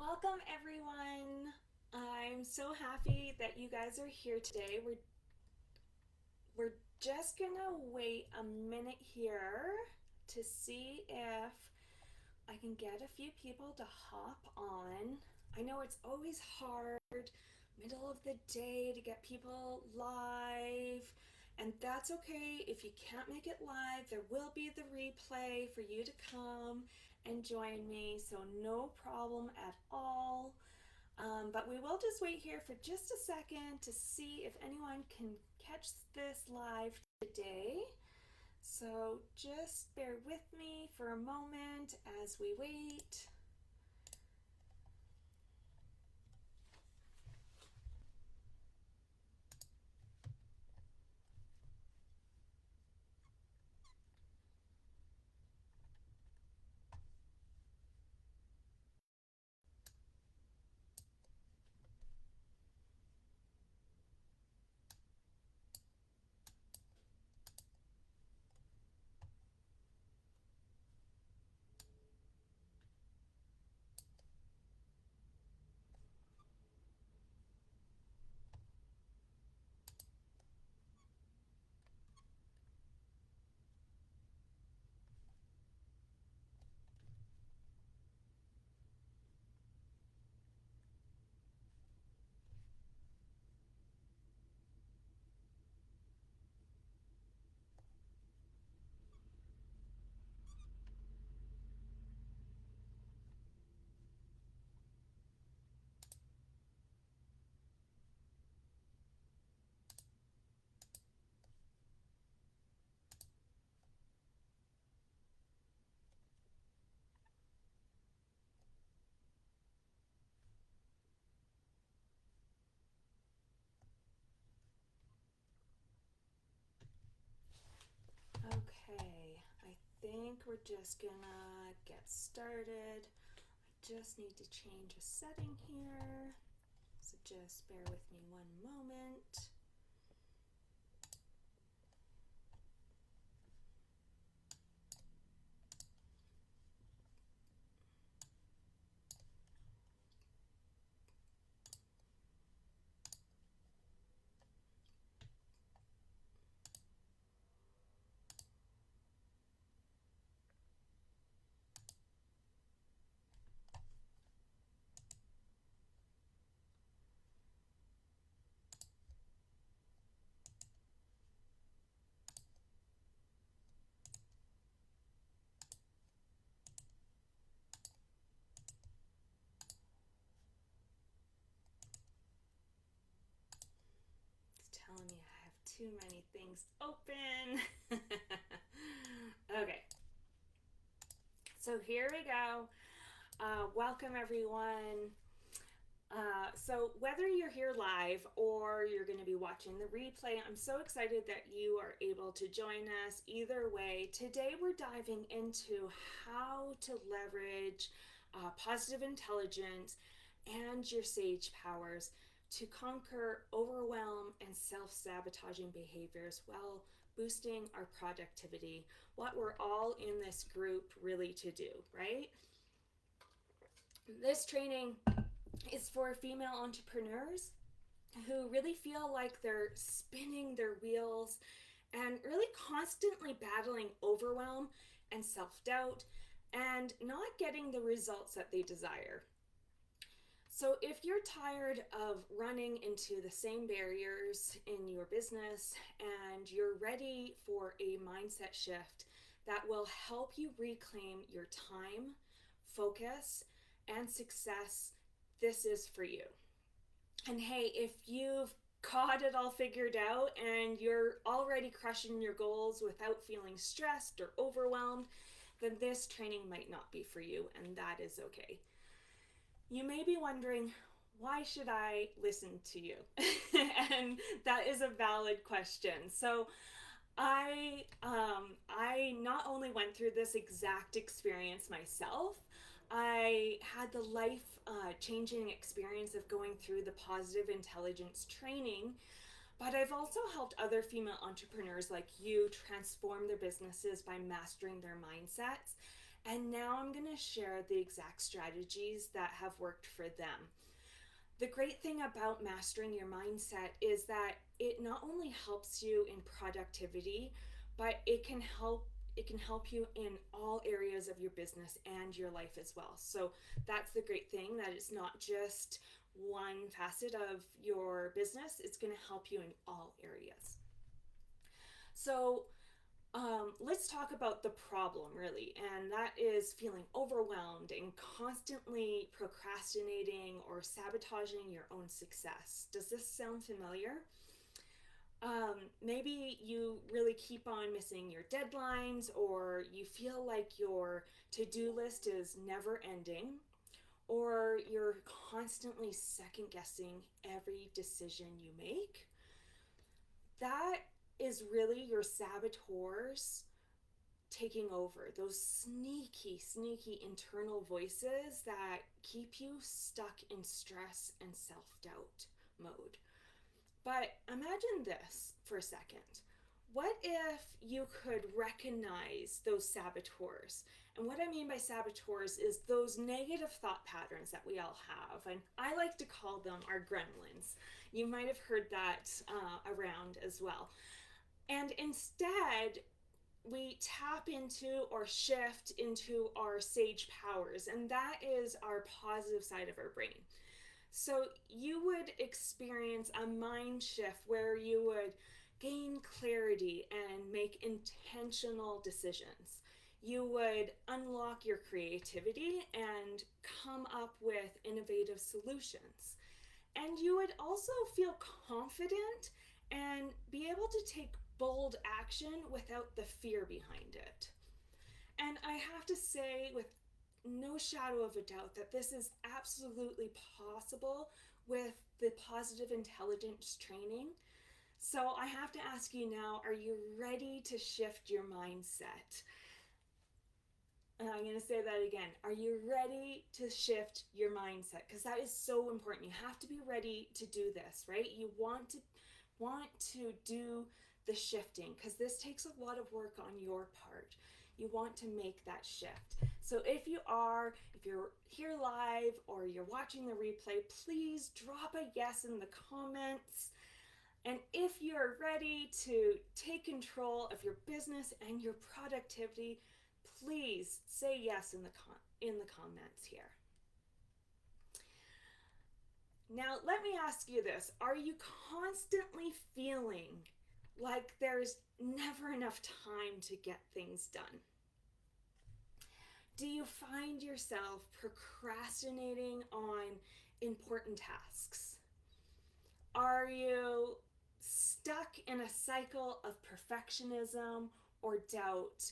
Welcome everyone. I'm so happy that you guys are here today. We're just gonna wait a minute here to see if I can get a few people to hop on. I know it's always hard, middle of the day, to get people live, and that's okay if you can't make it live. There will be the replay for you to come and join me, so no problem at all. But we will just wait here for just a second to see if anyone can catch this live today. So just bear with me for a moment as we wait. Okay, I think we're just gonna get started. I just need to change a setting here, so just bear with me one moment. Telling me I have too many things open. Okay, so here we go. Welcome everyone. So whether you're here live or you're going to be watching the replay, I'm so excited that you are able to join us. Either way, today we're diving into how to leverage positive intelligence and your sage powers to conquer overwhelm and self-sabotaging behaviors while boosting our productivity. What we're all in this group really to do, right? This training is for female entrepreneurs who really feel like they're spinning their wheels and really constantly battling overwhelm and self-doubt and not getting the results that they desire. So if you're tired of running into the same barriers in your business and you're ready for a mindset shift that will help you reclaim your time, focus, and success, this is for you. And hey, if you've got it all figured out and you're already crushing your goals without feeling stressed or overwhelmed, then this training might not be for you, and that is okay. You may be wondering, why should I listen to you? And that is a valid question. So I not only went through this exact experience myself, I had the life changing experience of going through the positive intelligence training, but I've also helped other female entrepreneurs like you transform their businesses by mastering their mindsets And now I'm going to share the exact strategies that have worked for them. The great thing about mastering your mindset is that it not only helps you in productivity, but it can help you in all areas of your business and your life as well. So that's the great thing, that it's not just one facet of your business, it's going to help you in all areas. So let's talk about the problem, really, and that is feeling overwhelmed and constantly procrastinating or sabotaging your own success. Does this sound familiar? Maybe you really keep on missing your deadlines, or you feel like your to-do list is never ending, or you're constantly second guessing every decision you make. That is really your saboteurs taking over, those sneaky internal voices that keep you stuck in stress and self-doubt mode. But imagine this for a second. What if you could recognize those saboteurs? And what I mean by saboteurs is those negative thought patterns that we all have. And I like to call them our gremlins. You might have heard that around as well. And instead, we tap into or shift into our sage powers, and that is our positive side of our brain. So you would experience a mind shift where you would gain clarity and make intentional decisions. You would unlock your creativity and come up with innovative solutions. And you would also feel confident and be able to take bold action without the fear behind it. And I have to say, with no shadow of a doubt, that this is absolutely possible with the positive intelligence training. So I have to ask you now, are you ready to shift your mindset? And I'm going to say that again. Are you ready to shift your mindset? Because that is so important. You have to be ready to do this, right? You want to do the shifting, because this takes a lot of work on your part. You want to make that shift. So if you're here live or you're watching the replay, please drop a yes in the comments. And if you're ready to take control of your business and your productivity, please say yes in the comments here. Now, let me ask you this. Are you constantly feeling like there's never enough time to get things done? Do you find yourself procrastinating on important tasks? Are you stuck in a cycle of perfectionism or doubt,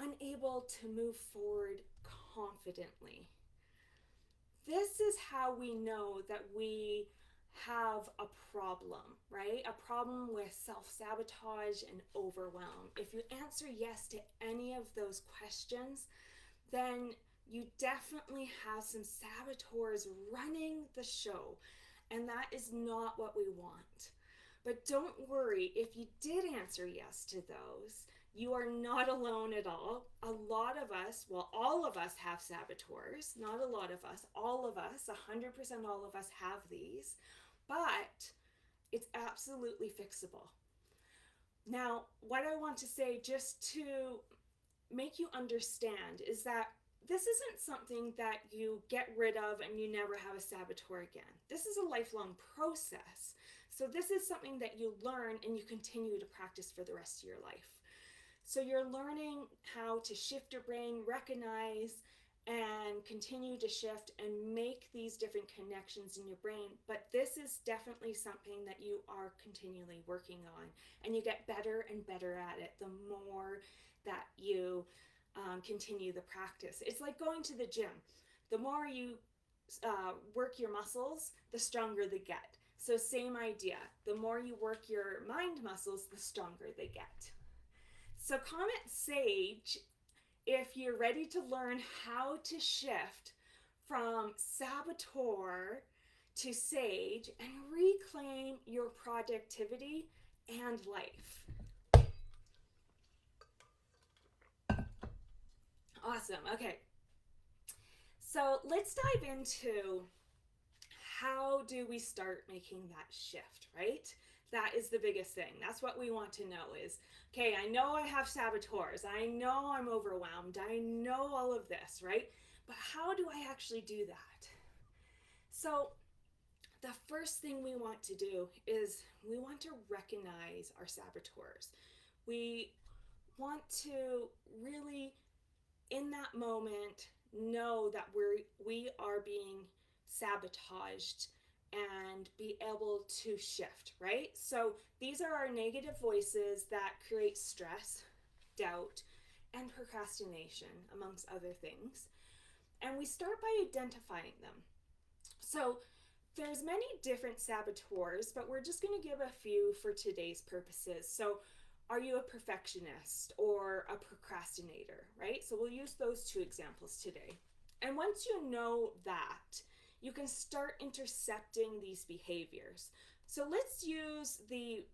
unable to move forward confidently? This is how we know that we have a problem, right? A problem with self-sabotage and overwhelm. If you answer yes to any of those questions, then you definitely have some saboteurs running the show, and that is not what we want. But don't worry, if you did answer yes to those, you are not alone at all. A lot of us, well, all of us have saboteurs. Not a lot of us, all of us, 100% all of us have these, but it's absolutely fixable. Now, what I want to say, just to make you understand, is that this isn't something that you get rid of and you never have a saboteur again. This is a lifelong process. So this is something that you learn and you continue to practice for the rest of your life. So you're learning how to shift your brain, recognize, and continue to shift and make these different connections in your brain. But this is definitely something that you are continually working on, and you get better and better at it the more that you continue the practice. It's like going to the gym. The more you work your muscles, the stronger they get. So same idea. The more you work your mind muscles, the stronger they get. So comment SAGE if you're ready to learn how to shift from saboteur to SAGE and reclaim your productivity and life. Awesome. Okay. So let's dive into how do we start making that shift, right? That is the biggest thing. That's what we want to know is, okay, I know I have saboteurs. I know I'm overwhelmed. I know all of this, right? But how do I actually do that? So, the first thing we want to do is we want to recognize our saboteurs. We want to really, in that moment, know that we are being sabotaged and be able to shift, right? So these are our negative voices that create stress, doubt, and procrastination, amongst other things. And we start by identifying them. So there's many different saboteurs, but we're just going to give a few for today's purposes. So are you a perfectionist or a procrastinator, right? So we'll use those two examples today. And once you know that, you can start intercepting these behaviors. So let's use the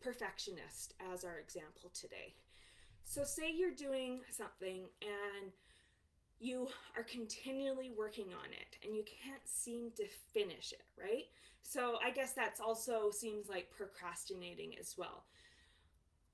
perfectionist as our example today. So say you're doing something and you are continually working on it and you can't seem to finish it, right? So I guess that's also seems like procrastinating as well.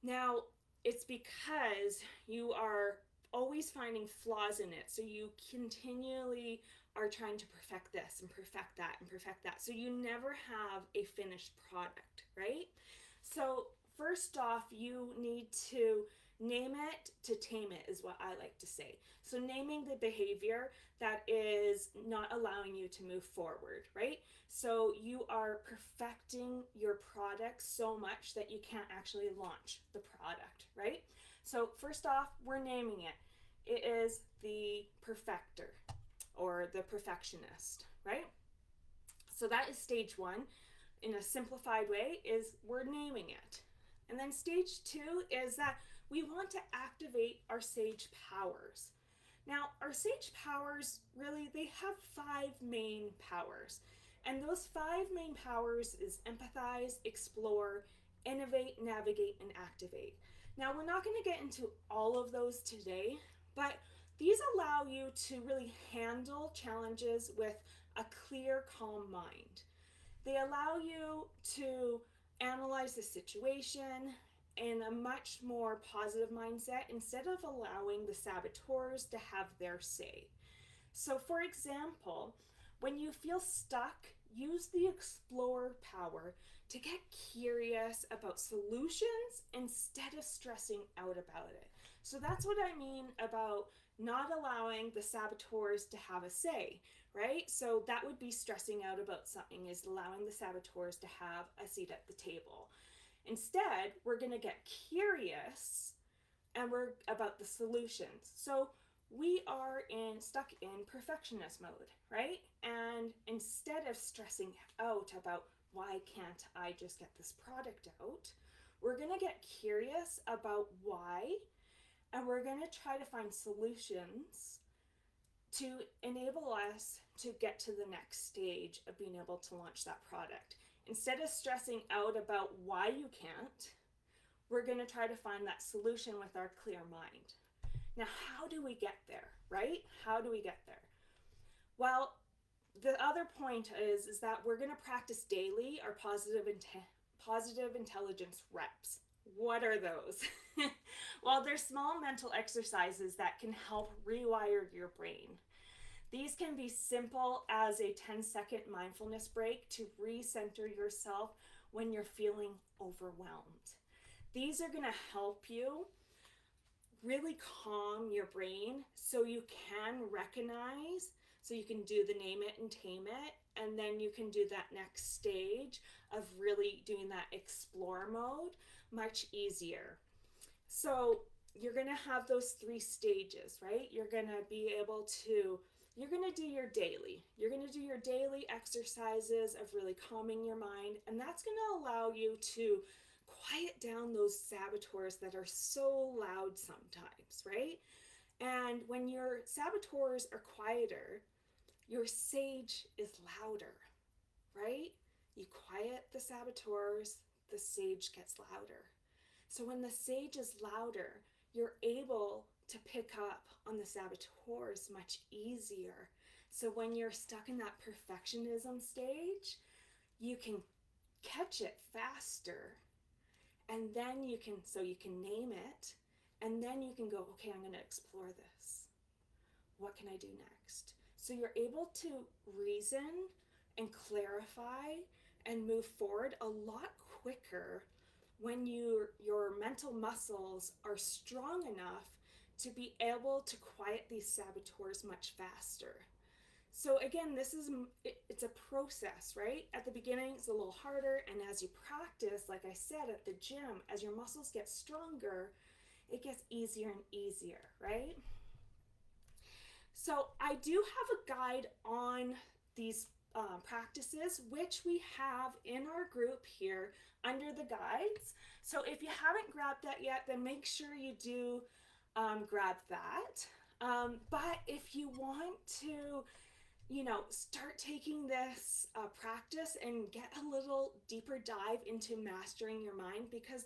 Now, it's because you are always finding flaws in it. So you continually are trying to perfect this and perfect that and perfect that. So you never have a finished product, right? So, first off, you need to name it to tame it, is what I like to say. So, naming the behavior that is not allowing you to move forward, right? So, you are perfecting your product so much that you can't actually launch the product, right? So, first off, we're naming it. It is the perfecter or the perfectionist, right? So, that is stage one in a simplified way is we're naming it. And then stage two is that we want to activate our sage powers. Now, our sage powers really they have five main powers. And those five main powers is empathize, explore, innovate, navigate, and activate. Now, we're not going to get into all of those today, but these allow you to really handle challenges with a clear, calm mind. They allow you to analyze the situation in a much more positive mindset instead of allowing the saboteurs to have their say. So, for example, when you feel stuck, use the explore power to get curious about solutions instead of stressing out about it. So, that's what I mean about not allowing the saboteurs to have a say, right? So, that would be stressing out about something, is allowing the saboteurs to have a seat at the table. Instead, we're going to get curious and we're about the solutions. So, we are stuck in perfectionist mode, right? And instead of stressing out about why can't I just get this product out, we're going to get curious about why and we're going to try to find solutions to enable us to get to the next stage of being able to launch that product. Instead of stressing out about why you can't, we're going to try to find that solution with our clear mind. Now, how do we get there, right? How do we get there? Well, the other point is that we're going to practice daily our positive intelligence reps. What are those? Well, they're small mental exercises that can help rewire your brain. These can be simple as a 10-second mindfulness break to recenter yourself when you're feeling overwhelmed. These are going to help you really calm your brain so you can recognize, so you can do the name it and tame it, and then you can do that next stage of really doing that explore mode much easier. So you're going to have those three stages, right? You're going to be able to you're going to do your daily. You're going to do your daily exercises of really calming your mind, and that's going to allow you to quiet down those saboteurs that are so loud sometimes, right? And when your saboteurs are quieter, your sage is louder, right? You quiet the saboteurs, the sage gets louder. So when the sage is louder, you're able to pick up on the saboteurs much easier. So when you're stuck in that perfectionism stage, you can catch it faster. And then you can name it, and then you can go, okay, I'm going to explore this. What can I do next? So you're able to reason and clarify and move forward a lot quicker when your mental muscles are strong enough to be able to quiet these saboteurs much faster. So again, it's a process, right? At the beginning, it's a little harder, and as you practice, like I said, at the gym, as your muscles get stronger, it gets easier and easier, right? So I do have a guide on these practices, which we have in our group here under the guides. So if you haven't grabbed that yet, then make sure you do grab that. But if you want to, start taking this practice and get a little deeper dive into mastering your mind, because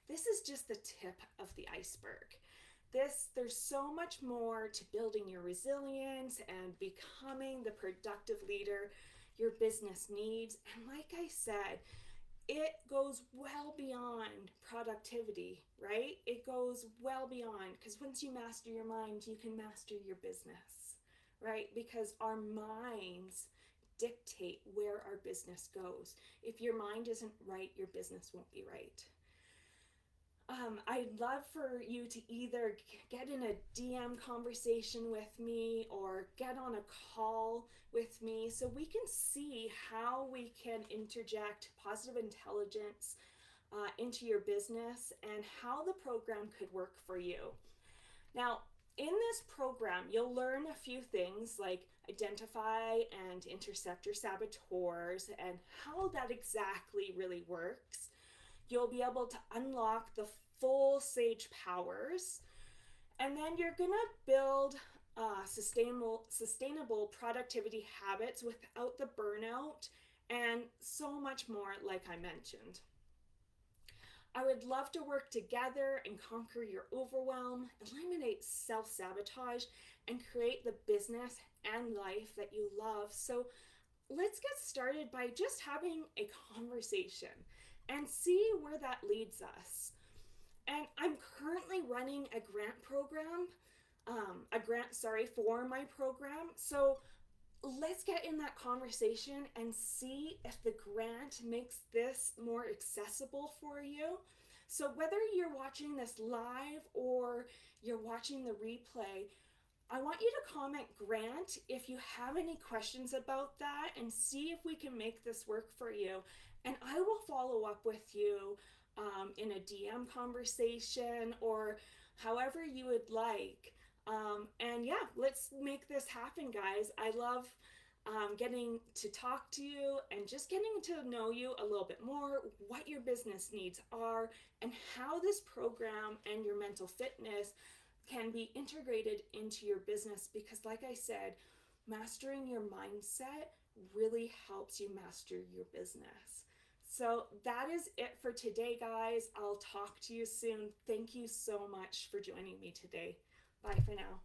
this is just the tip of the iceberg. There's so much more to building your resilience and becoming the productive leader your business needs. And like I said, it goes well beyond productivity, right? It goes well beyond, because once you master your mind, you can master your business, right? Because our minds dictate where our business goes. If your mind isn't right, your business won't be right. I'd love for you to either get in a DM conversation with me or get on a call with me so we can see how we can interject positive intelligence into your business and how the program could work for you. Now, in this program, you'll learn a few things like identify and intercept your saboteurs and how that exactly really works. You'll be able to unlock the full sage powers, and then you're gonna build sustainable productivity habits without the burnout and so much more, like I mentioned. I would love to work together and conquer your overwhelm, eliminate self-sabotage, and create the business and life that you love. So let's get started by just having a conversation and see where that leads us. And I'm currently running a grant program, for my program. So let's get in that conversation and see if the grant makes this more accessible for you. So whether you're watching this live or you're watching the replay, I want you to comment grant if you have any questions about that and see if we can make this work for you. And I will follow up with you in a DM conversation or however you would like. And yeah, let's make this happen, guys. I love getting to talk to you and just getting to know you a little bit more, what your business needs are, and how this program and your mental fitness can be integrated into your business. Because like I said, mastering your mindset really helps you master your business. So that is it for today, guys. I'll talk to you soon. Thank you so much for joining me today. Bye for now.